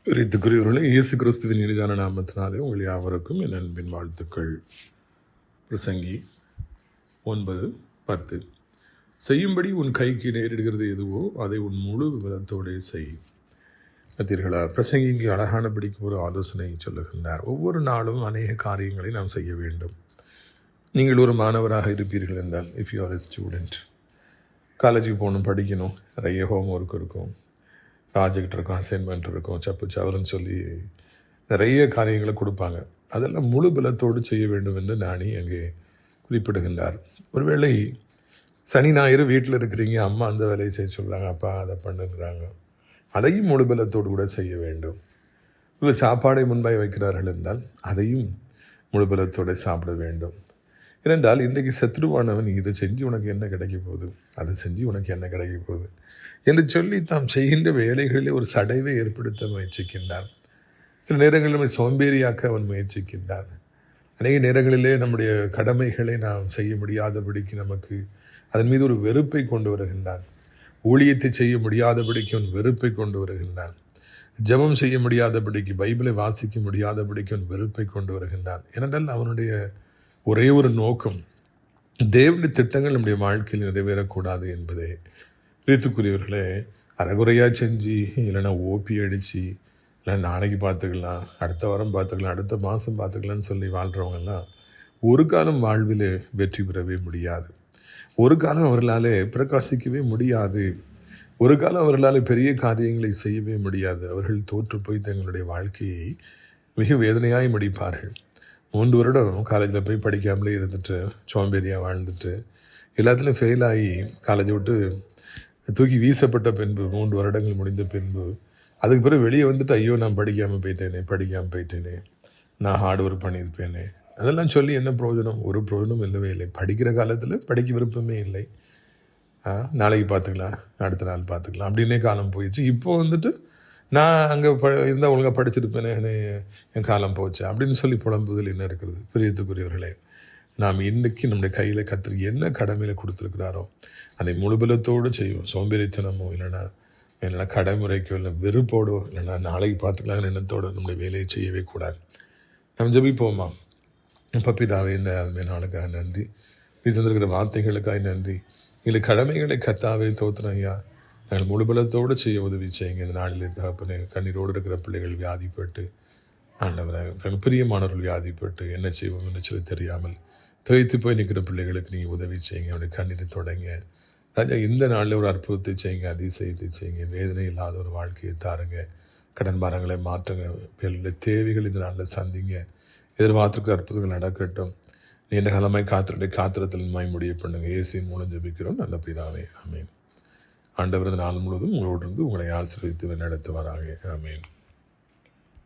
பிரித்துக்குரியவர்களே, இயேசு கிறிஸ்துவின் இனிதான நாமத்தினாலே உங்கள் யாவருக்கும் என் அன்பின் வாழ்த்துக்கள். பிரசங்கி 9:10. செய்யும்படி உன் கைக்கு நேரிடுகிறது எதுவோ அதை உன் முழு பலத்தோடே செய். பார்த்தீர்களா? பிரசங்கி இங்கே அழகானபடிக்கு ஒரு ஆலோசனை சொல்லுகின்றார். ஒவ்வொரு நாளும் அநேக காரியங்களை நாம் செய்ய வேண்டும். நீங்கள் ஒரு மாணவராக இருப்பீர்கள் என்றால், if you are a student, காலேஜுக்கு போகணும், படிக்கணும், நிறைய ஹோம் ஒர்க் இருக்கும், ப்ராஜெக்ட் இருக்கும், அசைன்மெண்ட் இருக்கும், சப்பு சவருன்னு சொல்லி நிறைய காரியங்களை கொடுப்பாங்க. அதெல்லாம் முழு பலத்தோடு செய்ய வேண்டும் என்று நானி அங்கே குறிப்பிடுகின்றார். ஒருவேளை சனி ஞாயிறு வீட்டில் இருக்கிறீங்க, அம்மா அந்த வேலையை செய்ய சொல்கிறாங்க, அப்பா அதை பண்ணுறாங்க, அதையும் முழு பலத்தோடு கூட செய்ய வேண்டும். இல்லை சாப்பாடை முன்பாய் வைக்கிறார்கள் என்றால் அதையும் முழு பலத்தோடு சாப்பிட வேண்டும். ஏனென்றால் இன்றைக்கு சத்ருவானவன் இதை செஞ்சு உனக்கு என்ன கிடைக்க போகுது, அதை செஞ்சு உனக்கு என்ன கிடைக்க போகுது என்று சொல்லி தாம் செய்கின்ற வேலைகளிலே ஒரு சடைவை ஏற்படுத்த முயற்சிக்கின்றான். சில நேரங்களில் நம்மை சோம்பேறியாக்க அவன் முயற்சிக்கின்றான். அநேக நேரங்களிலே நம்முடைய கடமைகளை நாம் செய்ய முடியாதபடிக்கு நமக்கு அதன் மீது ஒரு வெறுப்பை கொண்டு வருகின்றான். ஊழியத்தை செய்ய முடியாதபடிக்கு அவன் வெறுப்பை கொண்டு வருகின்றான். ஜெபம் செய்ய முடியாதபடிக்கு, பைபிளை வாசிக்க முடியாதபடிக்கு அவன் வெறுப்பை கொண்டு வருகின்றான். ஏனென்றால் அவனுடைய ஒரே ஒரு நோக்கம், தேவனுடைய திட்டங்கள் நம்முடைய வாழ்க்கையில் நிறைவேறக்கூடாது என்பதே. பிரித்துக்குரியவர்களே, அரைகுறையாக செஞ்சு, இல்லைன்னா ஓபி அடித்து, இல்லை நாளைக்கு பார்த்துக்கலாம், அடுத்த வாரம் பார்த்துக்கலாம், அடுத்த மாதம் பார்த்துக்கலான்னு சொல்லி வாழ்கிறவங்கெல்லாம் ஒரு காலம் வாழ்வில் வெற்றி பெறவே முடியாது. ஒரு காலம் அவர்களால் பிரகாசிக்கவே முடியாது. ஒரு காலம் அவர்களால் பெரிய காரியங்களை செய்யவே முடியாது. அவர்கள் தோற்று போய் தங்களுடைய வாழ்க்கையை மிக வேதனையாய் முடிப்பார்கள். 3 வருடம் காலேஜில் போய் படிக்காமலே இருந்துட்டு, சோம்பேறியாக வாழ்ந்துட்டு, எல்லாத்துலேயும் ஃபெயில் ஆகி காலேஜை விட்டு தூக்கி வீசப்பட்ட பின்பு, 3 வருடங்கள் முடிந்த பின்பு, அதுக்கு பிறகு வெளியே வந்துட்டு, ஐயோ நான் படிக்காமல் போயிட்டேனே, நான் ஹார்ட் ஒர்க் பண்ணியிருப்பேனே, அதெல்லாம் சொல்லி என்ன பிரயோஜனம்? ஒரு பிரயோஜனம் இல்லவே இல்லை. படிக்கிற காலத்தில் படிக்க விருப்பமே இல்லை. நாளைக்கு பார்த்துக்கலாம், அடுத்த நாள் பார்த்துக்கலாம் அப்படின்னே காலம் போயிடுச்சு. இப்போ வந்துட்டு நான் அங்கே இருந்தால் ஒழுங்காக படிச்சிருப்பேனே, என் காலம் போச்சு அப்படின்னு சொல்லி புலம்புதல் என்ன இருக்கிறது? பிரியத்துக்குரியவர்களே, நாம் இன்றைக்கி நம்முடைய கையில் கர்த்தர் என்ன கடமையில் கொடுத்துருக்கிறாரோ அதை முழுபலத்தோடு செய்வோம். சோம்பேறித்தனமோ இல்லைன்னா கடைமுறைக்கோ இல்லை வெறுப்போடோ இல்லைன்னா நாளைக்கு பார்த்துக்கலாங்கிற எண்ணத்தோடு நம்முடைய வேலையை செய்யவே கூடாது. நம்ம ஜெபிப்போமா? பிதாவே, இந்த அருமையான நாளுக்காக நன்றி, நீ தந்திருக்கிற வார்த்தைகளுக்காக நன்றி. இல்லை கடமைகளை கர்த்தாவே தோத்துறோம் ஐயா, நாங்கள் முழுபலத்தோடு செய்ய உதவி செய்யுங்க. இந்த நாளில் தகப்பனே, கண்ணீரோடு இருக்கிற பிள்ளைகள் வியாதிப்பட்டு, ஆண்டவராக தங்கள் பிரியமானவர்கள் வியாதிப்பட்டு என்ன செய்வோம் என்று சொல்லி தெரியாமல் துவைத்து போய் நிற்கிற பிள்ளைகளுக்கு நீங்கள் உதவி செய்யுங்க. அவனுடைய கண்ணீரை தொடங்க ராஜா. இந்த நாளில் ஒரு அற்புதத்தை செய்யுங்க, அதிசயத்தை செய்யுங்க. வேதனை இல்லாத ஒரு வாழ்க்கையை தாருங்க. கடன் பாரங்களை மாற்றுங்க. பிள்ளைகளை தேவைகள் இந்த நாளில் சந்திங்க. எதிர்பார்த்துக்கிற அற்புதங்கள் நடக்கட்டும். நீண்ட காலமாய் காத்திரத்தில் முடிய பண்ணுங்க. இயேசுவின் மூலம் ஜெபிக்கிறோம் நல்ல பிதாவே, ஆமென். ஆண்டவர் இந்த நாள் முழுவதும் உங்களோடு இருந்து உங்களை ஆசீர்வதித்து நடத்துவாராக, ஆமென்.